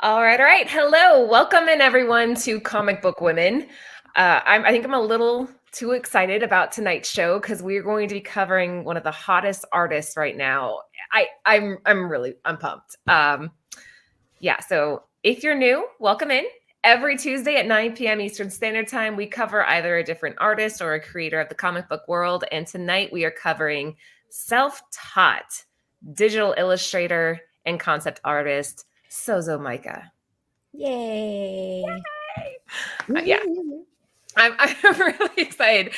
All right. Hello. Welcome in, everyone, to Comic Book Women. I think I'm a little too excited about tonight's show because we're going to be covering one of the hottest artists right now. I'm pumped. So if you're new, welcome in. Every Tuesday at 9 p.m. Eastern Standard Time, we cover either a different artist or a creator of the comic book world. And tonight we are covering self-taught digital illustrator and concept artist Sozomica. Yay! Yeah, I'm really excited.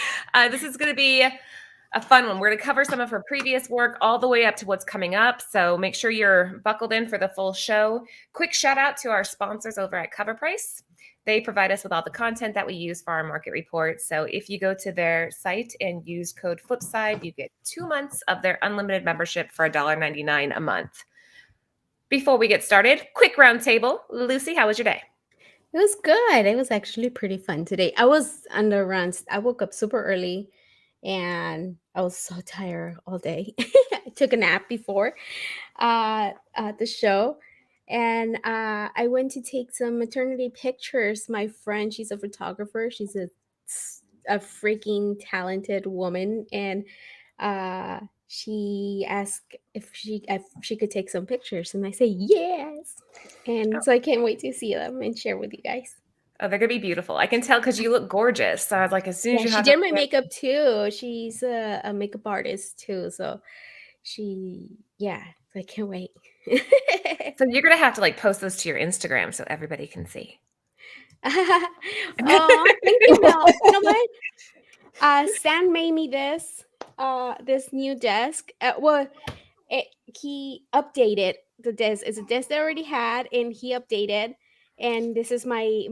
This is going to be a fun one. We're going to cover some of her previous work all the way up to what's coming up. So make sure you're buckled in for the full show. Quick shout out to our sponsors over at Cover Price. They provide us with all the content that we use for our market report. So if you go to their site and use code Flipside, you get 2 months of their unlimited membership for $1.99 a month. Before we get started, quick roundtable. Lucy, how was your day? It was good. It was actually pretty fun today. I was on the runs. I woke up super early and I was so tired all day. I took a nap before the show. And I went to take some maternity pictures. My friend, she's a photographer. She's a freaking talented woman. And she asked if she could take some pictures, and I say yes. And so I can't wait to see them and share with you guys. Oh, they're gonna be beautiful. I can tell because you look gorgeous. So I was like, as soon as you she have did my makeup too. She's a makeup artist too, so I can't wait. So you're gonna have to like post those to your Instagram so everybody can see. Oh, thank you. You know what? Stan made me this new desk. He updated the desk. It's a desk that I already had, and he updated. And this is my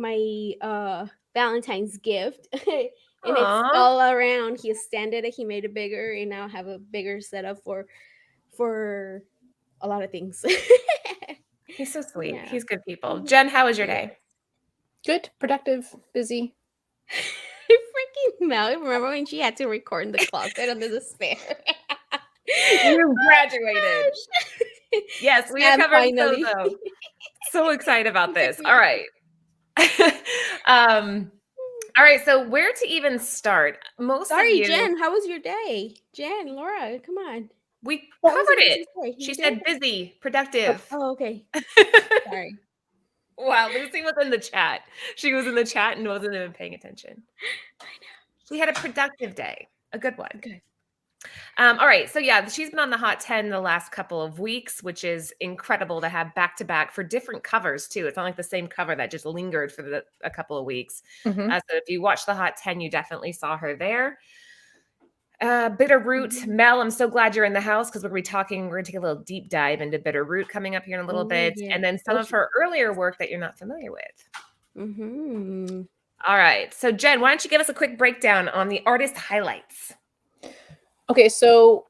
Valentine's gift. And it's all around. He extended it. He made it bigger, and now I have a bigger setup for a lot of things. He's so sweet. Yeah. He's good people. Jen, how was your day? Good, productive, busy. Freaking Mel! Remember when she had to record in the closet under the stairs? You graduated. Yes, we are covering Sozo. So excited about this. All right. All right. So where to even start? Jen. How was your day? Jen, Laura, come on. We covered it. She said busy, productive. Oh, okay. Sorry. Wow, Lucy was in the chat. She was in the chat and wasn't even paying attention. I know. She had a productive day. A good one. Good. All right. So yeah, she's been on the Hot 10 the last couple of weeks, which is incredible to have back-to-back for different covers too. It's not like the same cover that just lingered for a couple of weeks. Mm-hmm. So if you watch the Hot 10, you definitely saw her there. Bitterroot, Mel, I'm so glad you're in the house because we're going to take a little deep dive into Bitterroot coming up here in a little bit. Yeah. And then some of her earlier work that you're not familiar with. Mm-hmm. All right. So Jen, why don't you give us a quick breakdown on the artist highlights? Okay. So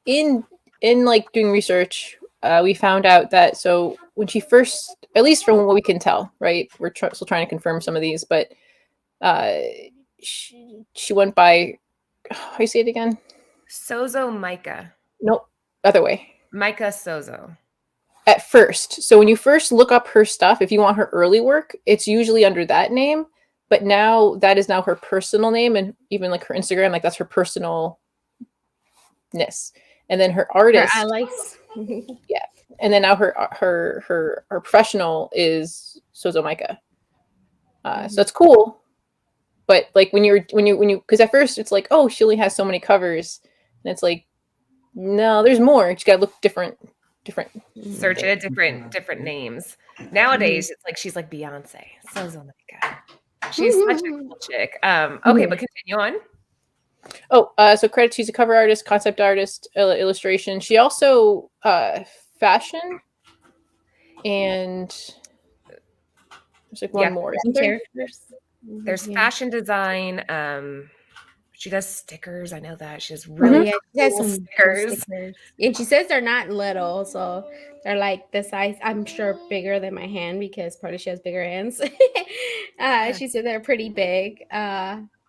in like doing research, we found out that, so when she first, at least from what we can tell, right, we're still trying to confirm some of these, but she went by, how do you say it again? Sozomica. Nope, other way. Micah Sozo. At first. So when you first look up her stuff, if you want her early work, it's usually under that name. But now that is now her personal name, and even like her Instagram, like that's her personalness. And then her artist. Her yeah. And then now her professional is Sozomica. So that's cool. But like when you, because at first it's like, oh, she only has so many covers, and it's like, no, there's more. You gotta look different. Search it at different names. Nowadays, it's like she's like Beyonce. Sozomica. She's such a cool chick. Okay, but continue on. Oh, so credit, she's a cover artist, concept artist, illustration. She also fashion and There's like one more. Isn't there? characters. There's Yeah. fashion design. She does stickers. I know that she does Oh, really yeah, she has cool some cool stickers. stickers. And she says they're not little, so they're like the size, I'm sure, bigger than my hand because probably she has bigger hands. She said they're pretty big.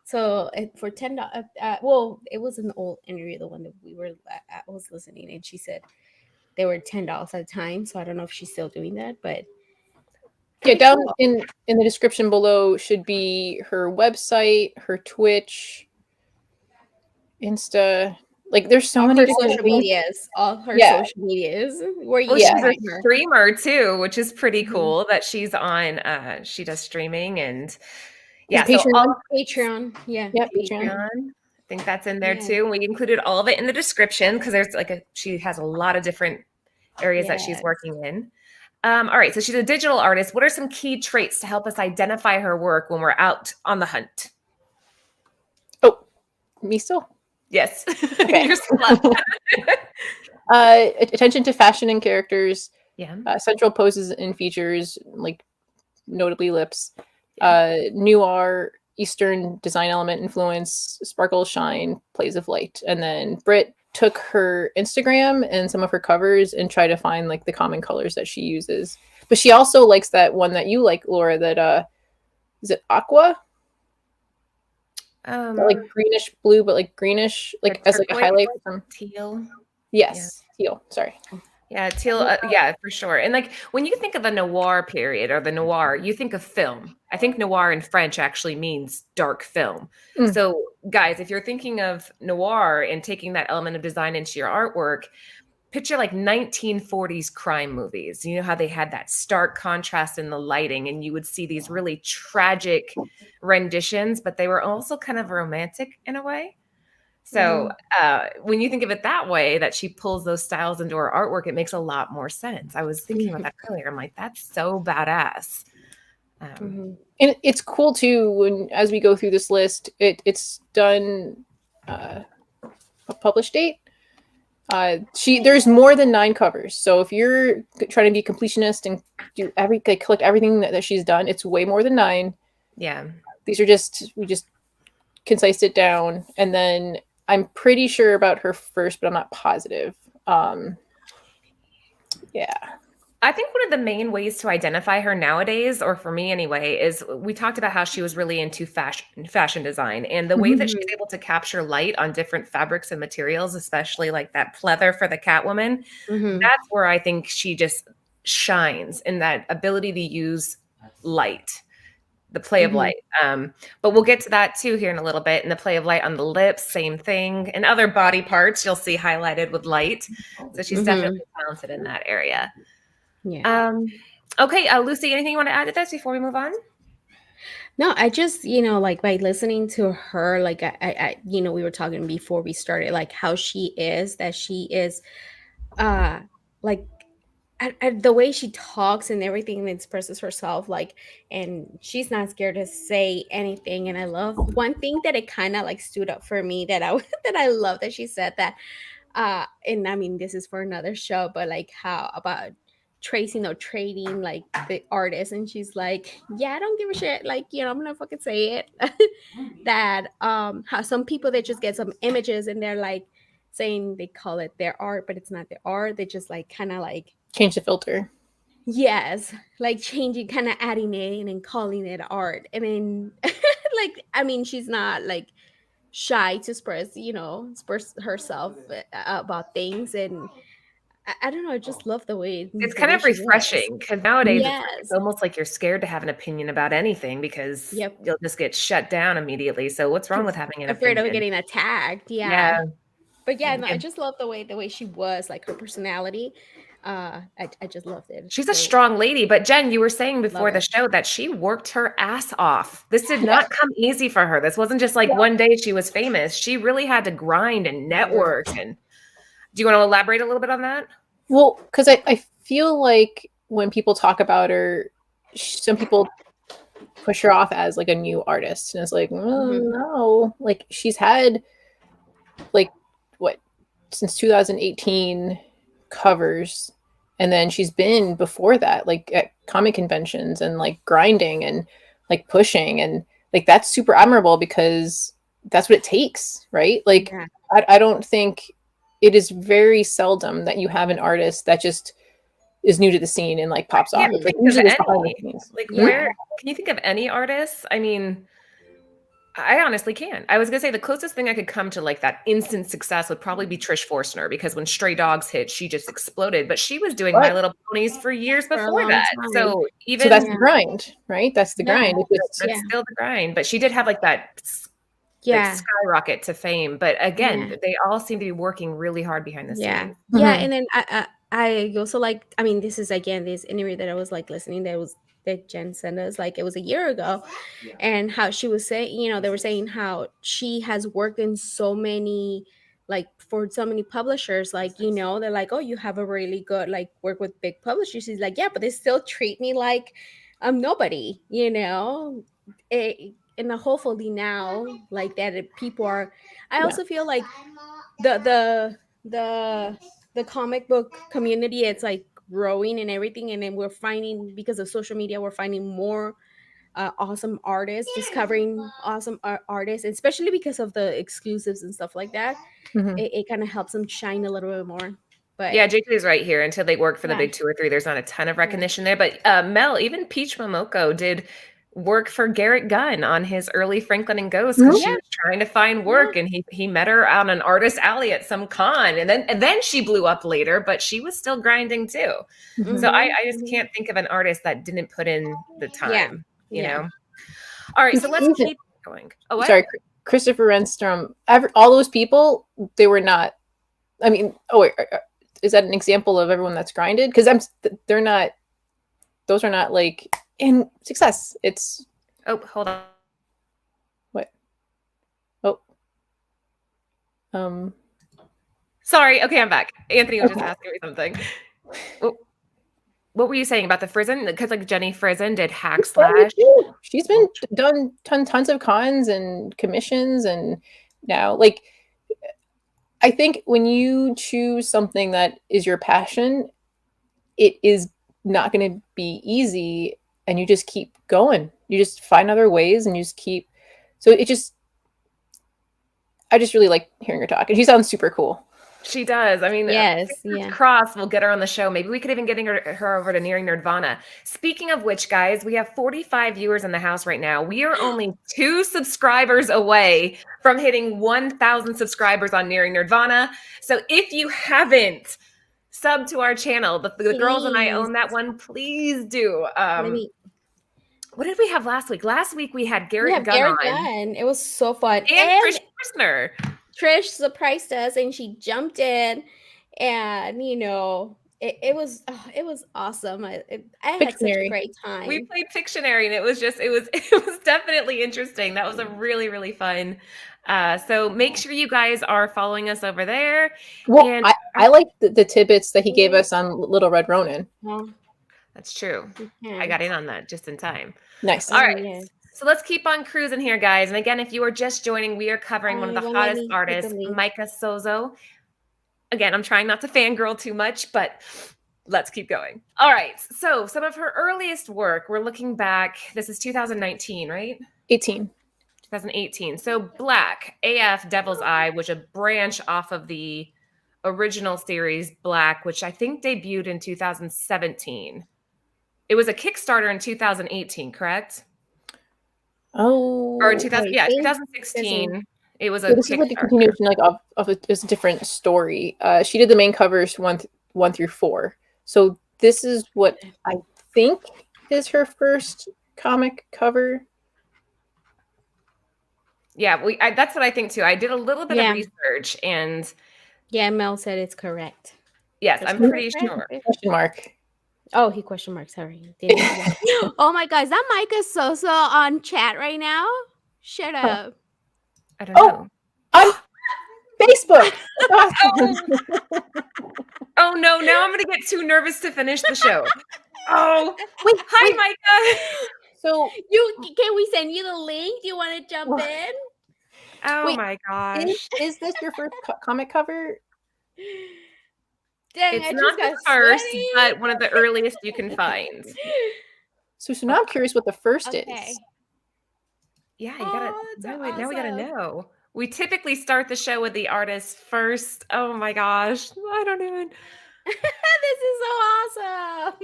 So for $10, well, it was an old interview, the one that I was listening, and she said they were $10 at a time. So I don't know if she's still doing that, but Yeah, down cool. in the description below should be her website, her Twitch, Insta. Like, there's so all many her different social things. medias, all her Yeah. social medias where you Oh, can she's a find her. streamer too, which is pretty Mhm. cool that she's on. She does streaming and Yeah, so all Patreon. Yeah. Yeah, Patreon. I think that's in there Yeah. too. We included all of it in the description because there's she has a lot of different areas that she's Yes. working in. All right, so she's a digital artist. What are some key traits to help us identify her work when we're out on the hunt? Oh, me still? Yes. Okay. You're still up. Attention to fashion and characters, Yeah. central poses and features, like notably lips, noir, Eastern design element influence, sparkle, shine, plays of light. And then Britt took her Instagram and some of her covers and tried to find like the common colors that she uses. But she also likes that one that you like, Laura, that is it aqua? That, like greenish blue, but like greenish, like as like a highlight for some teal. Yes, teal. Sorry. Yeah, teal. Yeah, for sure. And like when you think of the noir period or the noir, you think of film. I think noir in French actually means dark film. Mm. So, guys, if you're thinking of noir and taking that element of design into your artwork, picture like 1940s crime movies. You know how they had that stark contrast in the lighting, and you would see these really tragic renditions, but they were also kind of romantic in a way. So when you think of it that way, that she pulls those styles into her artwork, it makes a lot more sense. I was thinking about that earlier. I'm like, that's so badass. And it's cool too when, as we go through this list, it's done a published date. There's more than 9 covers. So if you're trying to be a completionist and do collect everything that she's done, it's way more than 9. Yeah. These are we just concised it down, and then I'm pretty sure about her first, but I'm not positive. Yeah. I think one of the main ways to identify her nowadays, or for me anyway, is we talked about how she was really into fashion design, and the way that she's able to capture light on different fabrics and materials, especially like that pleather for the Catwoman. That's where I think she just shines in that ability to use light. The play of light. But we'll get to that too here in a little bit. And the play of light on the lips, same thing. And other body parts you'll see highlighted with light. So she's definitely talented in that area. Yeah. Okay, Lucy, anything you want to add to this before we move on? No, I just, like by listening to her, like I we were talking before we started, like how she is, like the way she talks and everything and expresses herself, like, and she's not scared to say anything. And I love one thing that it kind of like stood up for me that I love that she said that, and I mean, this is for another show, but like how about tracing or trading like the artist, and she's like, yeah, I don't give a shit, like, I'm gonna fucking say it. That how some people, they just get some images and they're like saying they call it their art, but it's not their art. They just like kind of like change the filter. Yes, like changing, kind of adding it in and calling it art. And then like, I mean, she's not like shy to express herself about things. And I don't know, I just love the way it's kind of she refreshing, because nowadays Yes. it's almost like you're scared to have an opinion about anything because you'll just get shut down immediately. So what's wrong with having an afraid opinion? of getting attacked. Yeah. But yeah, no, I just love the way she was, like her personality. I just loved it. She's a strong lady. But Jen, you were saying before Love the it. show that she worked her ass off. This did not come easy for her. This wasn't just like one day she was famous. She really had to grind and network. And do you want to elaborate a little bit on that? Well, because I feel like when people talk about her, some people push her off as like a new artist, and it's like, no, like she's had like what, since 2018 covers, And then she's been before that, like at comic conventions and like grinding and like pushing, and like that's super admirable because that's what it takes, right? Like Yeah. I don't think it is very seldom that you have an artist that just is new to the scene and like pops off. Yeah, It's like think of usually it's behind the any. scenes. Like, Yeah. where can you think of any artists? I mean, I honestly can. I was gonna say the closest thing I could come to like that instant success would probably be Trish Forstner, because when Stray Dogs hit, she just exploded. But she was doing My But Little Ponies for years For a before long that. time. So even so that's Yeah. the grind, right? That's the Yeah. grind. It's just, that's Yeah. still the grind. But she did have like that like Yeah. skyrocket to fame. But again, Yeah. they all seem to be working really hard behind the Yeah. scenes. Yeah. Mhm. And then I also like, I mean, this is again this interview that I was like listening that Jen sent us, like it was a year ago, and how she was saying, they were saying how she has worked in so many, like for so many publishers, like, they're like, oh, you have a really good like work with big publishers. She's like, yeah, but they still treat me like I'm nobody, and hopefully now like that people are, I Yeah. also feel like the comic book community, it's like growing and everything, and then we're finding, because of social media, we're finding more awesome artists, discovering awesome artists, especially because of the exclusives and stuff like that. Mhm. It kind of helps them shine a little bit more. But Yeah, JK is right here. Until they work for the Yeah. big 2 or 3, there's not a ton of recognition there. But Mel, even Peach Momoko did work for Garrett Gunn on his early Franklin and Ghost, because she Yeah. was trying to find work, and he met her on an artist alley at some con, and then she blew up later, but she was still grinding too. Mhm. So I just Mhm. can't think of an artist that didn't put in the time, you Yeah. know? All right, so let's Even- keep going. Oh, what? Sorry, Christopher Renstrom. All those people, they were not. I mean, oh wait, is that an example of everyone that's grinded? Because they're not. Those are not like in success. It's Oh, hold on. what? Oh, um, Sorry. Okay, I'm back. Anthony was just Okay. asking me something. What were you saying about the Frizen? Because like Jenny Frizen did Hack Slash. She's been done tons of cons and commissions, and now like I think when you choose something that is your passion, it is not going to be easy, and you just keep going. You just find other ways, and you just keep. So I just really like hearing her talk, and she sounds super cool. She does. I mean, Yes, fingers yeah. crossed we'll get her on the show. Maybe we could even get her over to Nearing Nerdvana. Speaking of which, guys, we have 45 viewers in the house right now. We are only 2 subscribers away from hitting 1,000 subscribers on Nearing Nerdvana. So if you haven't subbed to our channel, the girls and I Please. own that one, please do. Let me. What did we have last week? Last week we had We Garrett have Gunn Garrett on. Gunn. It was so fun, And Trish Forstner. Trish surprised us, and she jumped in, and it was awesome. I had such a Pictionary. great time. We played Pictionary, and it was it was definitely interesting. That was a really, really fun. So make sure you guys are following us over there. Well, And I like the tidbits that he gave us on Little Red Ronin. Well, that's true. you I can. got in on that just in time. Nice. All right. Yes. So let's keep on cruising here, guys. And again, if you are just joining, we are covering one of the Won't let hottest me hit the artists, link. Micah Sozo. Again, I'm trying not to fangirl too much, but let's keep going. All right. So some of her earliest work, we're looking back. This is 2019, right? 18. 2018. So Black, AF Devil's Eye, was a branch off of the original series Black, which I think debuted in 2017. It was a Kickstarter in 2018, correct? Oh, Or in 2000, wait, yeah, think 2016. It was a so this is like a Kickstarter. continuation, like of a different story. She did the main covers 1 through 4. So this is what I think is her first comic cover. Yeah, that's what I think too. I did a little bit of Yeah. research, and Yeah, Mel said it's correct. yes, That's I'm correct, pretty right? sure. Question mark. Oh, he question mark. Sorry. Didn't see that. Oh my God, is that Micah Sosa on chat right now? Shut up. I don't know. On Facebook. That's awesome. Oh no, now I'm gonna get too nervous to finish the show. Oh, Wait, hi, wait. Micah. So Can we send you the link? Do you want to jump in? Oh Wait, my gosh. is this your first comic cover? Dang, It's I not just the got first, sweaty. but one of the earliest you can find. So now I'm curious what the first is. Okay. Yeah, you gotta Oh, that's so now we gotta awesome. know. We typically start the show with the artist first. Oh my gosh. I don't even. This is so awesome.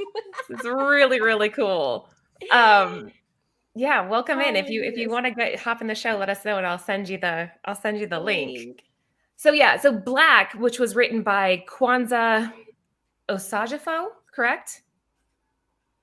It's really, really cool. Yeah, welcome in. Oh If my you goodness. want to hop in the show, let us know and I'll send you the link. Link. So Black, which was written by Kwanzaa Osajifo, correct?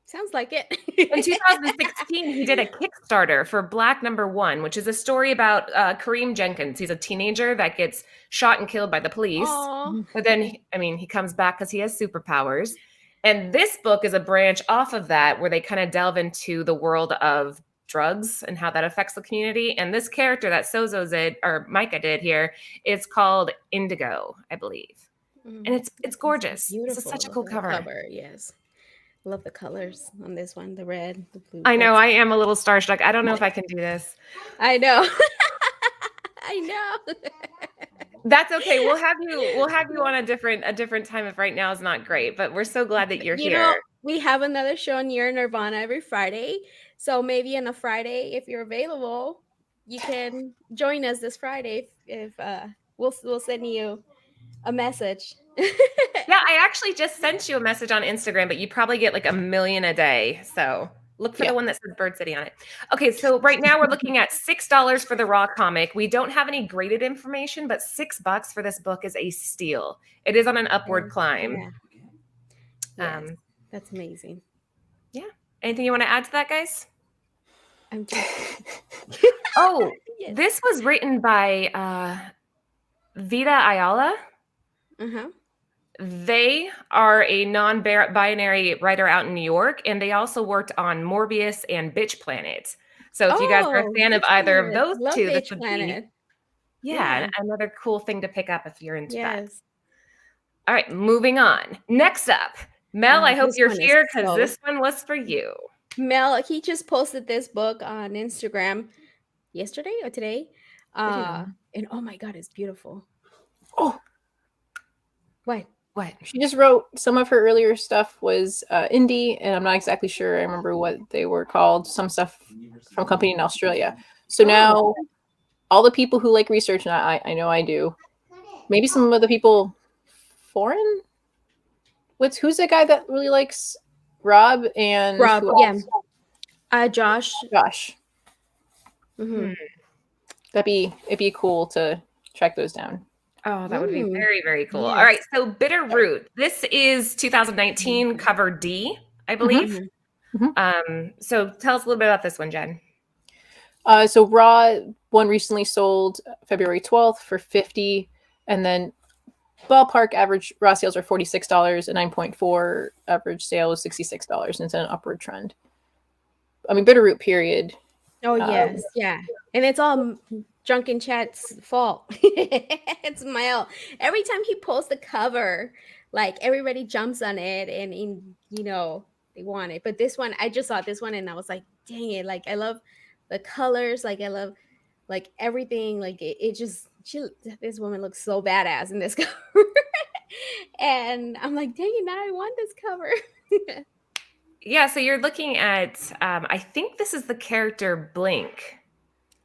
Sounds like it. In 2016, he did a Kickstarter for Black #1, which is a story about Kareem Jenkins. He's a teenager that gets shot and killed by the police. Aw. But then, he comes back because he has superpowers. And this book is a branch off of that where they kind of delve into the world of drugs and how that affects the community. And this character that Micah did here is called Indigo, I believe. And it's gorgeous. Beautiful. It's such a cool cover. Yes. Love the colors on this one, the red, the blue. I know, I am a little starstruck. I don't know if I can do this. I know. I know. That's okay. We'll have you on a different time if right now is not great, but we're so glad that you're here. Know, we have another show near Nerdvana every Friday. So maybe on a Friday, if you're available, you can join us this Friday if we'll send you a message. Yeah, I actually just sent you a message on Instagram, but you probably get like a million a day. So look for the one that says Bird City on it. Okay, so right now we're looking at $6 for the raw comic. We don't have any graded information, but $6 for this book is a steal. It is on an upward climb. Yeah. Yes, that's amazing. Yeah. Anything you want to add to that, guys? I'm just yes. This was written by Vida Ayala. Uh-huh. They are a non-binary writer out in New York, and they also worked on Morbius and Bitch Planet. So if you guys are a fan of either of those two, this would be another cool thing to pick up if you're into that. All right, moving on. Next up, Mel, I hope you're here because this one was for you. Mel, he just posted this book on Instagram yesterday or today. And oh my God, it's beautiful. Oh. What? She just wrote some of her earlier stuff was indie, and I'm not exactly sure. I remember what they were called. Some stuff from a company in Australia. So now all the people who like research, and I know I do, maybe some of the people foreign. Who's the guy that really likes Rob and Josh. Mm-hmm. It'd be cool to track those down. Oh, that would be very, very cool. Yes. All right. So Bitterroot. This is 2019 cover D, I believe. Mm-hmm. So tell us a little bit about this one, Jen. So Raw one recently sold February 12th for $50, and then ballpark average raw sales are $46, and 9.4 average sale is $66, and it's an upward trend. I mean, Bitterroot period. Oh, yes. Yeah. And it's all Drunken Chat's fault. It's Mel. Every time he posts the cover, like everybody jumps on it and they want it. But this one, I just saw this one and I was like, dang it. Like, I love the colors. Like, I love like everything. Like this woman looks so badass in this cover. And I'm like, dang it, now I want this cover. Yeah, so you're looking at, I think this is the character Blink.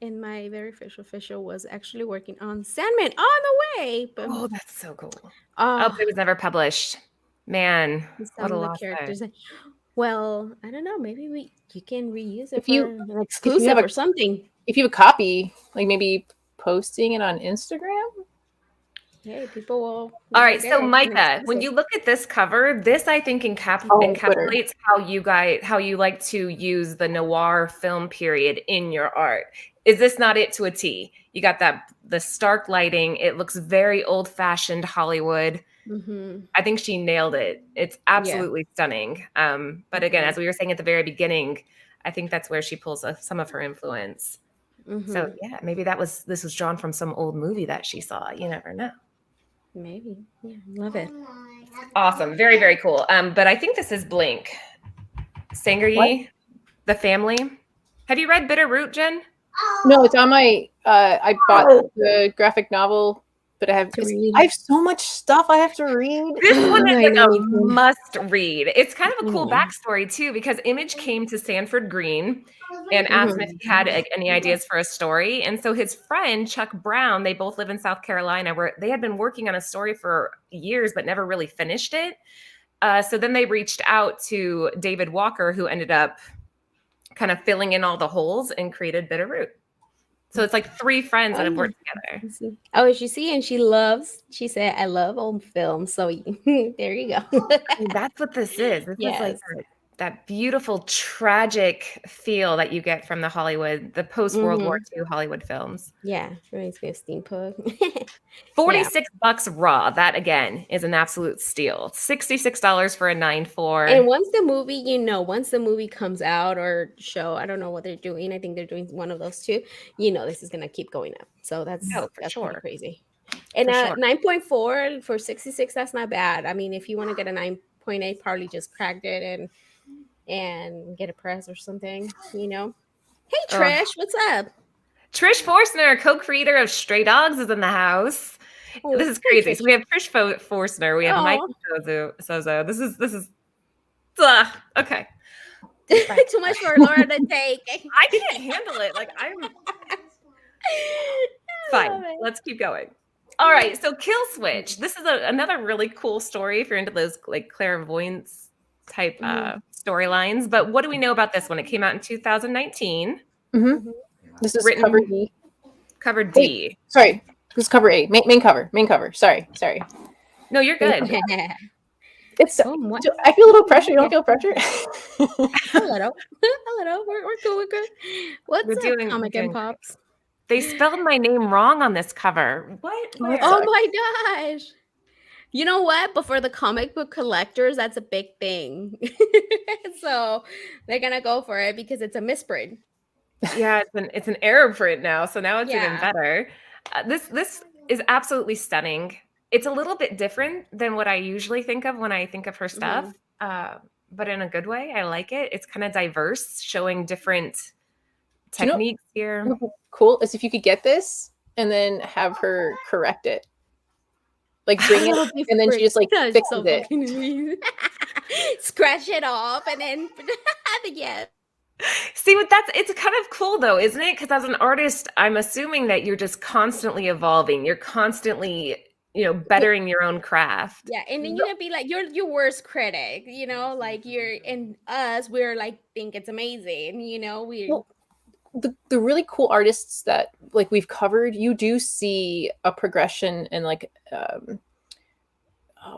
And my very first official was actually working on Sandman on the way. But that's so cool. It was never published. Man, what a loss. Well, I don't know. Maybe you can reuse it for an exclusive or something. If you have a copy, like maybe posting it on Instagram. Hey, people will. All right, so Micah, when you look at this cover, this I think encapsulates how you like to use the noir film period in your art. Is this not it to a T? You got the stark lighting. It looks very old-fashioned Hollywood. Mm-hmm. I think she nailed it. It's absolutely stunning. But again, as we were saying at the very beginning, I think that's where she pulls some of her influence. Mm-hmm. So yeah, maybe this was drawn from some old movie that she saw. You never know. Maybe. Yeah, love it. Awesome. Very, very cool. But I think this is Blink. Sangaree, The Family. Have you read Bitterroot, Jen? No, it's on my I bought the graphic novel but I have To read. I have so much stuff I have to read. This one is I like know, a me too. must read. It's kind of a cool Yeah. backstory too, because Image came to Sanford Green and asked him if he had like, any ideas for a story. And so his friend Chuck Brown, they both live in South Carolina, where they had been working on a story for years but never really finished it. So then they reached out to David Walker, who ended up kind of filling in all the holes and created Bitterroot. So it's like three friends that have worked together. Oh, as you see, and she said, I love old films. So there you go. And that's what this is. This is like Yes. that beautiful, tragic feel that you get from the post-World War II Hollywood films. Yeah, reminds me of steampunk. 46 bucks raw. That again is an absolute steal. $66 for a 9.4. And once the movie comes out or show, I don't know what they're doing. I think they're doing one of those two. This is gonna keep going up. So that's sure. pretty crazy. And 9.4 for 66, that's not bad. I mean, if you want to get a 9.8, probably just cracked it and get a press or something, Hey Trish, what's up? Trish Forstner, co-creator of Stray Dogs, is in the house. Oh, this is crazy. So we have Trish Forstner, we have Mike Sozo. This is okay. Too much for Laura to take. I can't handle it. Like I'm fine. Let's keep going. All right, so Kill Switch. This is another really cool story if you're into those like clairvoyance type storylines. But what do we know about this one? It came out in 2019. This is cover D. Cover D. Wait, sorry, this is cover A. Main cover. Sorry. No, you're good. It's. I feel a little pressure. You don't feel pressure? a little. We're good. What's up, Comic and Pops? They spelled my name wrong on this cover. What? Oh my gosh. You know what? But for the comic book collectors, that's a big thing. So they're gonna go for it because it's a misprint. Yeah, it's an error print now, so now it's even better. This is absolutely stunning. It's a little bit different than what I usually think of when I think of her stuff, but in a good way. I like it. It's kind of diverse, showing different techniques here. Cool is if you could get this and then have her correct it. Like bring it, and then she just like fixes it. Scratch it off, and then See what it's kind of cool though, isn't it? Because as an artist, I'm assuming that you're just constantly evolving. You're constantly, bettering your own craft. Yeah, and then you're gonna be like you're your worst critic, like you're in us. We're like think it's amazing, The really cool artists that like we've covered, you do see a progression and like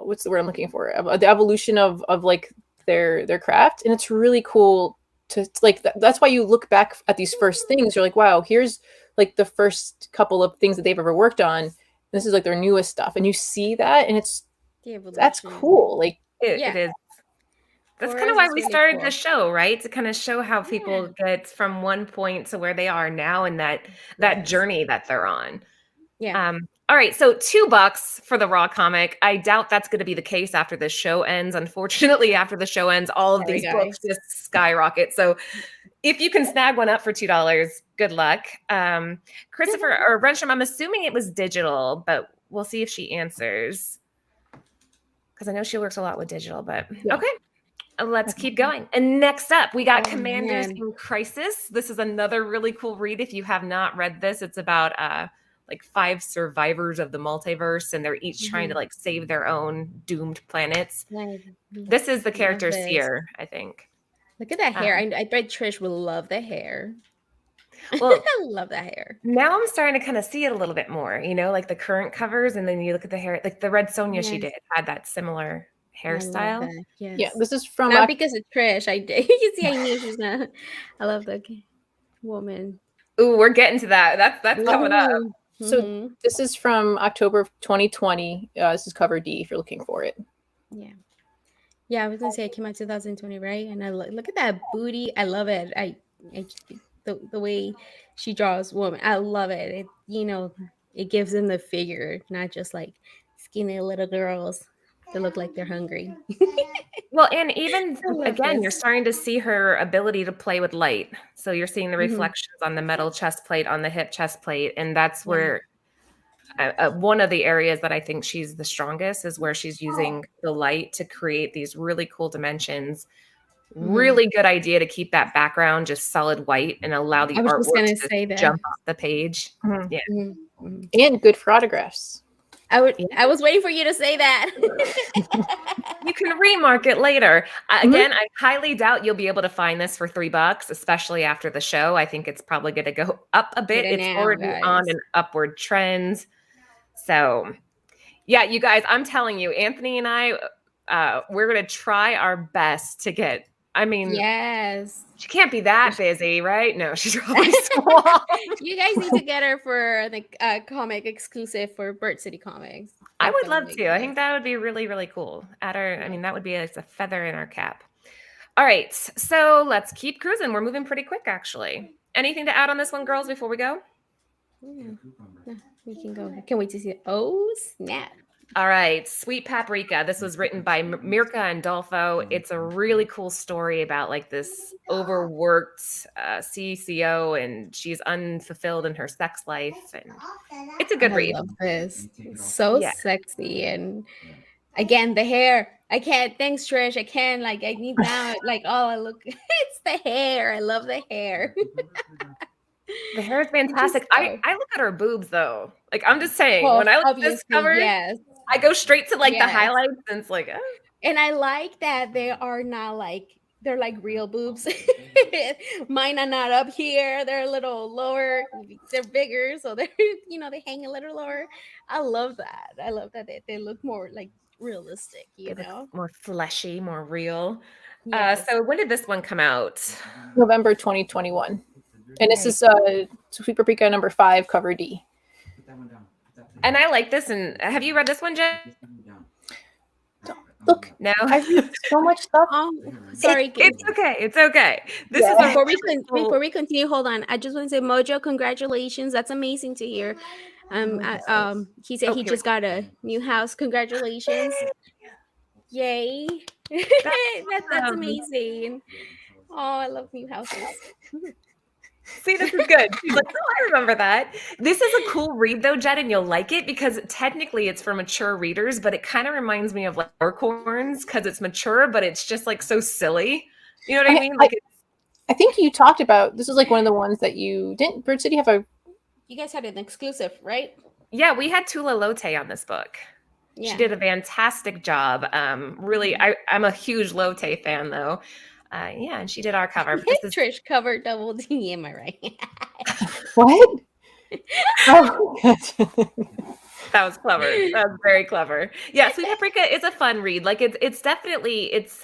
what's the word I'm looking for? The evolution of like their craft, and it's really cool to like. That's why you look back at these first things. You're like, wow, here's like the first couple of things that they've ever worked on. This is like their newest stuff, and you see that, and that's cool. Like it is. That's kind of why we started the show, right? To kind of show how people get from one point to where they are now, and that journey that they're on. Yeah. All right, so $2 for the raw comic. I doubt that's going to be the case after the show ends. Unfortunately, after the show ends, all of these books just skyrocket. So if you can snag one up for $2, good luck. Christopher or Rensham, I'm assuming it was digital, but we'll see if she answers. Because I know she works a lot with digital, but okay. Let's keep going. And next up, we got Commanders in Crisis. This is another really cool read. If you have not read this, it's about like 5 survivors of the multiverse, and they're each trying to like save their own doomed planets. This is the character Seer, I think. Look at that hair. I bet Trish will love the hair. Well, I love that hair. Now I'm starting to kind of see it a little bit more, like the current covers, and then you look at the hair, like the Red Sonja she did had that similar hairstyle. Yes. Yeah, this is from not because of Trish. I did. You see, I knew she's not. I love the woman. Ooh, we're getting to that. That's coming up. So this is from October of 2020. This is cover D if you're looking for it. Yeah. I was gonna say it came out 2020, right? And I look at that booty. I love it. The way she draws woman. I love it. It gives them the figure, not just like skinny little girls that look like they're hungry. Well, and even again, you're starting to see her ability to play with light. So you're seeing the reflections on the metal chest plate, on the hip chest plate, and that's where one of the areas that I think she's the strongest is where she's using the light to create these really cool dimensions. Really good idea to keep that background just solid white and allow the I was just artwork gonna to say that. jump off the page. Mhm. Yeah. And good for autographs. I was waiting for you to say that. You can remark it later. Again, I highly doubt you'll be able to find this for $3, especially after the show. I think it's probably going to go up a bit. Get it It's now, already on guys. an upward trend. So, yeah, you guys, I'm telling you, Anthony and I, we're going to try our best to get, I mean, Yes. she can't be that busy, right? No, she's probably small. You guys need to get her for the comic exclusive for Bird City Comics. I would love Definitely, to. I guys. think that would be really, really cool. I mean, that would be a feather in our cap. All right, so let's keep cruising. We're moving pretty quick, actually. Anything to add on this one, girls, before we go? Yeah. No, we can go. I can't wait to see it. Oh, snap. All right, Sweet Paprika. This was written by Mirka and Dolfo. It's a really cool story about like this overworked CCO, and she's unfulfilled in her sex life, and it's a good read. I love this. It's so sexy, and again, the hair. I can't. Thanks, Trish. I can't. Like, I need now. Like, oh, I look. It's the hair. I love the hair. The hair is fantastic. I look at her boobs though. Like, I'm just saying, when I look at this cover, yes. I go straight to like the highlights, and it's like, And I like that they are not like, they're like real boobs. Mine are not up here. They're a little lower. They're bigger, so they're they hang a little lower. I love that. I love that they look more like realistic. More fleshy, more real. Yes. So when did this one come out? November 2021, and this is Sweet Paprika number 5, cover D. And I like this. And have you read this one, Jen? Look, No, I read so much stuff. Sorry, it's okay. It's okay. This is before we continue. Hold on, I just want to say, Mojo, congratulations. That's amazing to hear. He said he just got a new house. Congratulations! Yay! That's amazing. Oh, I love new houses. See, this is good. She's like, oh, I remember that. This is a cool read, though, Jed, and you'll like it because technically it's for mature readers, but it kind of reminds me of like Horns because it's mature, but it's just like so silly. You know what I mean? Like, I think you talked about this is like one of the ones that you didn't. Bird City have a. You guys had an exclusive, right? Yeah, we had Tula Lote on this book. Yeah. She did a fantastic job. Really, I'm a huge Lote fan, though. Yeah, and she did our cover. Trish covered Double D. Am I right? What? Oh, that was clever. That was very clever. Yeah, Sweet Paprika is a fun read. Like it's definitely it's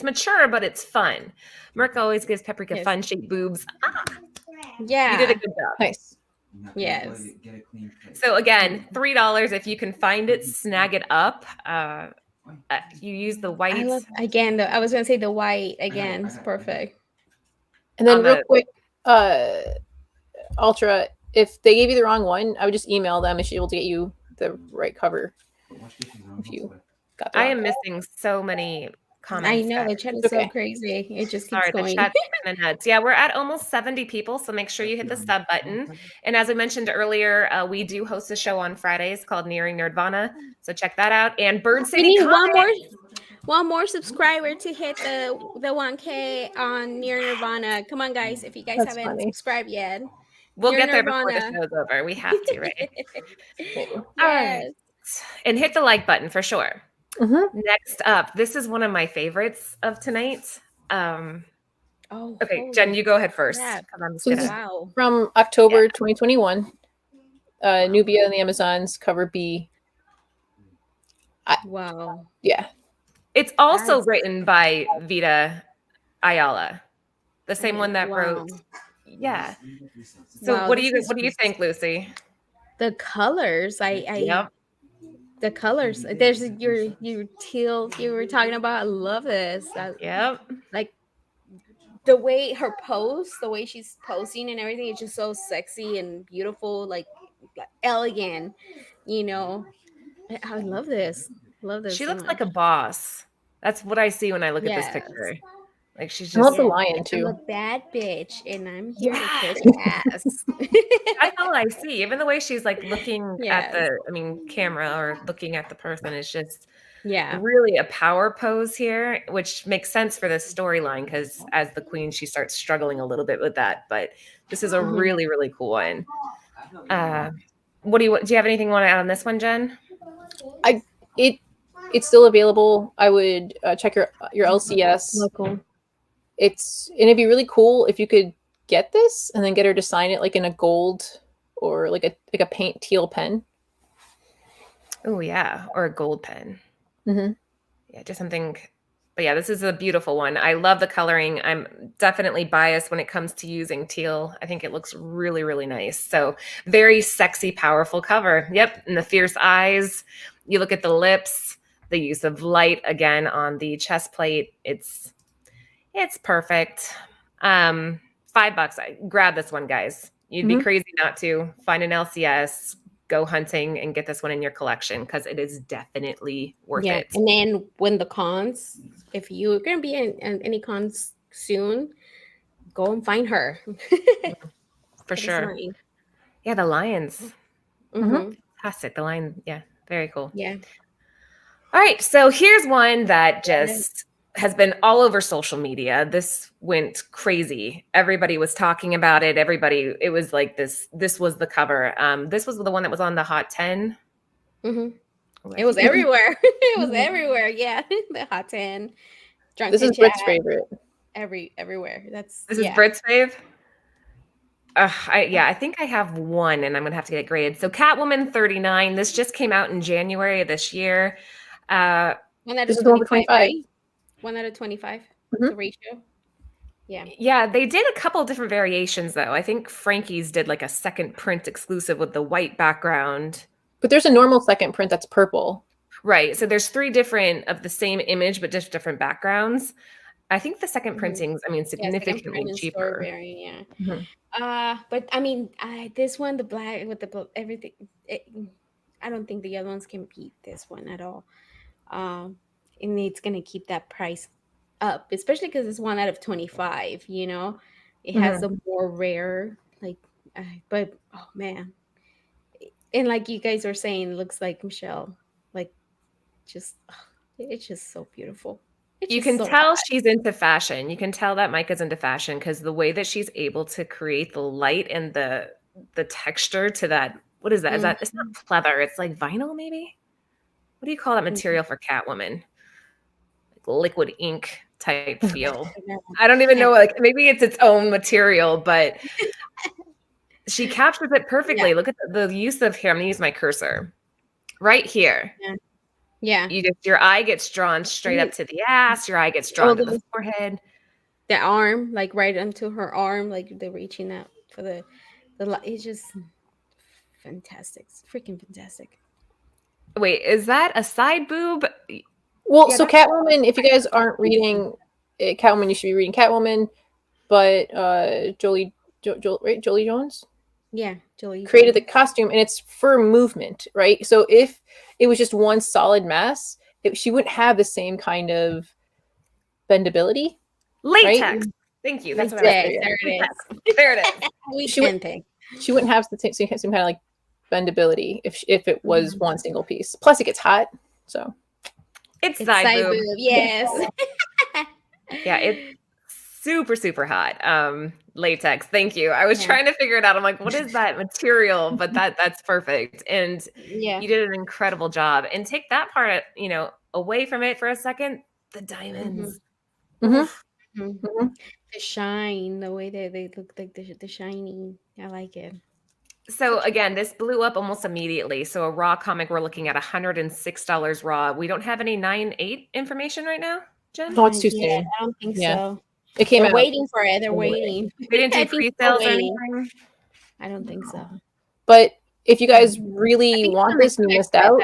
mature, but it's fun. Mirka always gives Paprika fun shaped boobs. Yeah, you did a good job. Nice. Yes. So again, $3 if you can find it, snag it up. You use the white. I was gonna say the white again. It's perfect. And then real quick, Ultra, if they gave you the wrong one, I would just email them and she's able to get you the right cover. If you got the I am missing so many comments. I know the chat is so crazy. It just keeps going. The chat's kind of nuts. Yeah, we're at almost 70 people, so make sure you hit the sub button. And as I mentioned earlier, we do host a show on Fridays called Nearing Nerdvana, so check that out. And Bird City, we need one more subscriber to hit the 1K on Nearing Nerdvana. Come on, guys! If you guys haven't subscribed yet, we'll get there before the show's over. We have to, right? All right, and hit the like button for sure. Mm-hmm. Next up, this is one of my favorites of tonight. Okay, Jen, you go ahead first. Yeah. Wow. From October 2021, Nubia and the Amazons, cover B. Wow. Yeah. It's also written by Vita Ayala, the same one that wrote. Yeah. So what do you think, Lucy? The colors, the colors. There's your teal you were talking about. I love this. Like the way her pose, the way she's posing and everything is just so sexy and beautiful, like elegant. I love this. She looks like a boss. That's what I see when I look at this picture. Like she's I love just. the lion I'm too. a bad bitch, and I'm here to Yes. kick ass. That's all I see. Even the way she's like looking at Yes. the, camera or looking at the person is just Yeah. really a power pose here, which makes sense for this storyline because as the queen, she starts struggling a little bit with that. But this is a Mhm. really, really cool one. Do you have anything you want to add on this one, Jen? It's still available. I would check your LCS. Local. And it'd be really cool if you could get this and then get her to sign it like in a gold or like a paint teal pen. Oh yeah, or a gold pen. Mm-hmm. Yeah, just something. But yeah, this is a beautiful one. I love the coloring. I'm definitely biased when it comes to using teal. I think it looks really, really nice. So very sexy, powerful cover. Yep, and the fierce eyes. You look at the lips, the use of light again on the chest plate. It's perfect. $5. Grab this one, guys. You'd be crazy not to. Find an LCS, go hunting, and get this one in your collection because it is definitely worth Yeah. it. And then when the cons, if you're gonna be in any cons soon, go and find her. For It is sure. mine. Yeah, the lions. Mhm. Fantastic. The lion. Yeah, very cool. Yeah. All right. So here's one that just has been all over social media. This went crazy. Everybody was talking about it. It was like this was the cover. This was the one that was on the Hot 10. Mhm. Oh, I It was think everywhere. It was everywhere. Yeah. The Hot 10, This Drunken is Chat, Brit's favorite. everywhere. That's This is Brit's fave. I think I have one and I'm gonna have to get it graded. So Catwoman 39. This just came out in January of this year. 1 out This of is the one for 25, 25. right? 1 out of 25. Mhm. The ratio. Yeah. Yeah, they did a couple different variations though. I think Frankie's did like a second print exclusive with the white background. But there's a normal second print that's purple. Right. So there's 3 different of the same image but just different backgrounds. I think the second printing's, Yeah, second significantly print and store cheaper. variant. Yeah. Mhm. But I mean, this one, the black with everything. I don't think the other ones can beat this one at all. And it's gonna keep that price up, especially because it's 1 out of 25. You know, it has a more rare like. But oh man, and like you guys are saying, it looks like Michelle. Like, just it's just so beautiful. It's You just can so tell hot. she's into fashion. You can tell that Micah's into fashion because the way that she's able to create the light and the texture to that. What is that? Is that it's not pleather, it's like vinyl, maybe? What do you call that material for Catwoman? Like liquid ink type feel. I don't even know, like maybe it's its own material, but she captures it perfectly. Yeah. Look at the use of here. I'm gonna use my cursor. Right here. Yeah. Your eye gets drawn straight up to the ass, your eye gets drawn to the forehead. The arm, like right onto her arm, like they're reaching out for the it's just fantastic. It's freaking fantastic. Wait, is that a side boob? Well, Yeah, so Catwoman, if you guys aren't reading Catwoman, you should be reading Catwoman. But Jolie Jones? Yeah, Julie created the costume, and it's for movement, right? So if it was just one solid mass, she wouldn't have the same kind of bendability. Latex. Right? Thank you. That's what there I was it is. There it is. She wouldn't have the same kind of like bendability if it was one single piece. Plus, it gets hot, so it's side boob. Yes. Yeah, it's super, super hot. Latex. Thank you. I was trying to figure it out. I'm like, what is that material? But that's perfect. And you did an incredible job. And take that part, away from it for a second. The diamonds. The shine, the way they look like the shiny. I like it. So again, this blew up almost immediately. So a raw comic, we're looking at $106 raw. We don't have any 9/8 information right now, Jen? Oh, it's too soon. I don't think so. It came They're out. waiting for it. They're waiting. They didn't do pre-sales or anything? I don't think so. But if you guys really want this, you missed out.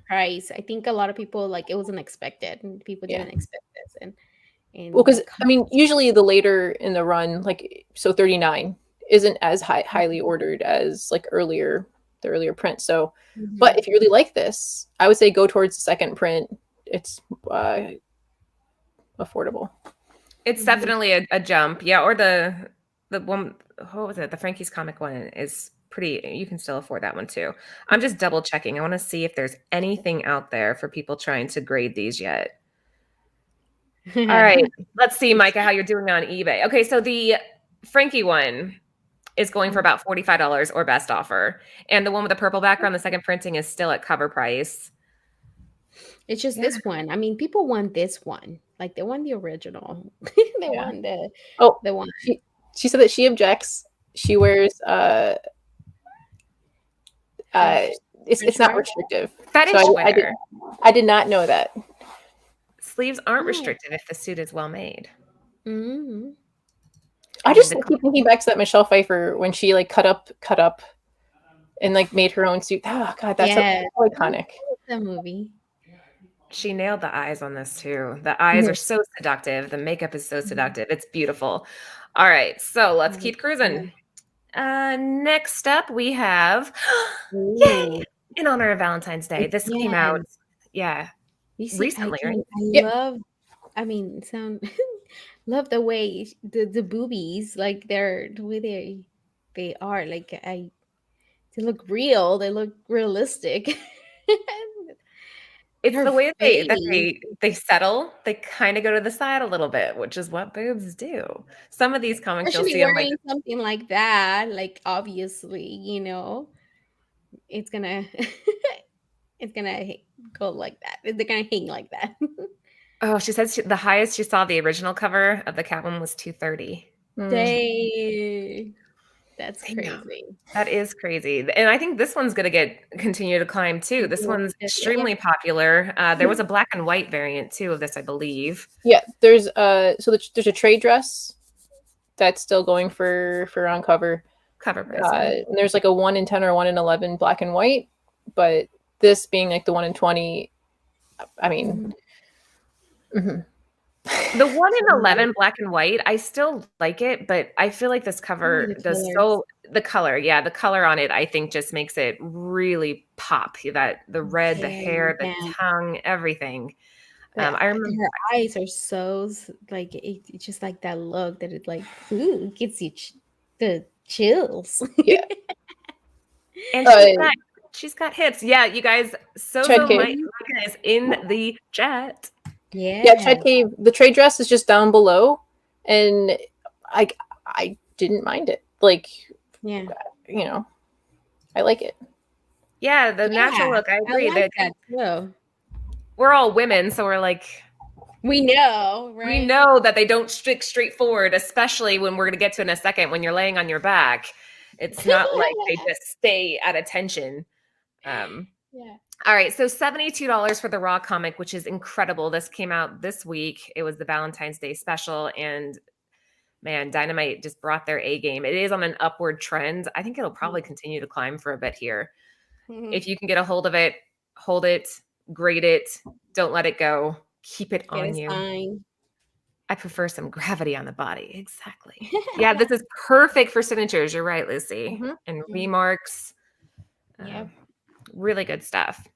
Price. I think a lot of people it wasn't expected, and people didn't expect this. And well, because I mean, usually the later in the run, like 39 isn't as highly ordered as like the earlier print. So, but if you really like this, I would say go towards the second print. It's affordable. It's definitely a jump. Yeah, or the one, what was it? The Frankie's comic one is pretty, you can still afford that one too. I'm just double checking. I want to see if there's anything out there for people trying to grade these yet. All right, let's see, Micah, how you're doing on eBay. Okay, so the Frankie one is going for about $45 or best offer. And the one with the purple background, the second printing, is still at cover price. It's just Yeah. this one. I mean, people want this one. Like they want the original. They Yeah. want Oh, the one. she said that she objects. She wears it's not restrictive. Fetish So wear. I did not know that. Sleeves aren't Oh. restrictive if the suit is well made. Mm-hmm. I just keep thinking back to that Michelle Pfeiffer when she like cut up and like made her own suit. Oh god, that's so iconic. The movie. She nailed the eyes on this too. The eyes are so seductive. The makeup is so seductive. It's beautiful. All right, so let's keep cruising. Next up we have yay! In honor of Valentine's Day. This came out, recently, right? Love the way the boobies, like the way they are, like they look real. They look realistic. It's the way that they settle. They kind of go to the side a little bit, which is what boobs do. Some of these comics you'll see wearing something like that, like obviously, it's gonna go like that. They're gonna hang like that. Oh, she says the highest she saw the original cover of the Catwoman was $230. Dang. That's crazy. That is crazy. And I think this one's going to continue to climb too. This one's extremely popular. There was a black and white variant too of this, I believe. Yeah, there's there's a trade dress that's still going for on cover price. And there's like a 1 in 10 or 1 in 11 black and white, but this being like the 1 in 20, I mean, the 1 in 11 black and white, I still like it, but I feel like this cover does the color on it, I think just makes it really pop. That the red, the hair, the tongue, everything. I remember her eyes are so like it's just like that look that it like gives you the chills. Yeah. And she's got hips. Yeah, you guys. Sozomica is in the chat. Yeah, Chad Cave. The trade dress is just down below, and I didn't mind it. Like, I like it. Yeah, the natural look. I agree. I like that too. We're all women, so we're like, we know, right? We know that they don't stick straight forward, especially when we're going to get to in a second when you're laying on your back. It's not like they just stay at attention. All right, so $72 for the Raw comic, which is incredible. This came out this week. It was the Valentine's Day special, and man, Dynamite just brought their A game. It is on an upward trend. I think it'll probably continue to climb for a bit here. If you can get a hold of it, hold it, grade it, don't let it go. Keep it on you. Fine. I prefer some gravity on the body. Exactly. Yeah, this is perfect for signatures. You're right, Lucy. And remarks. Really good stuff.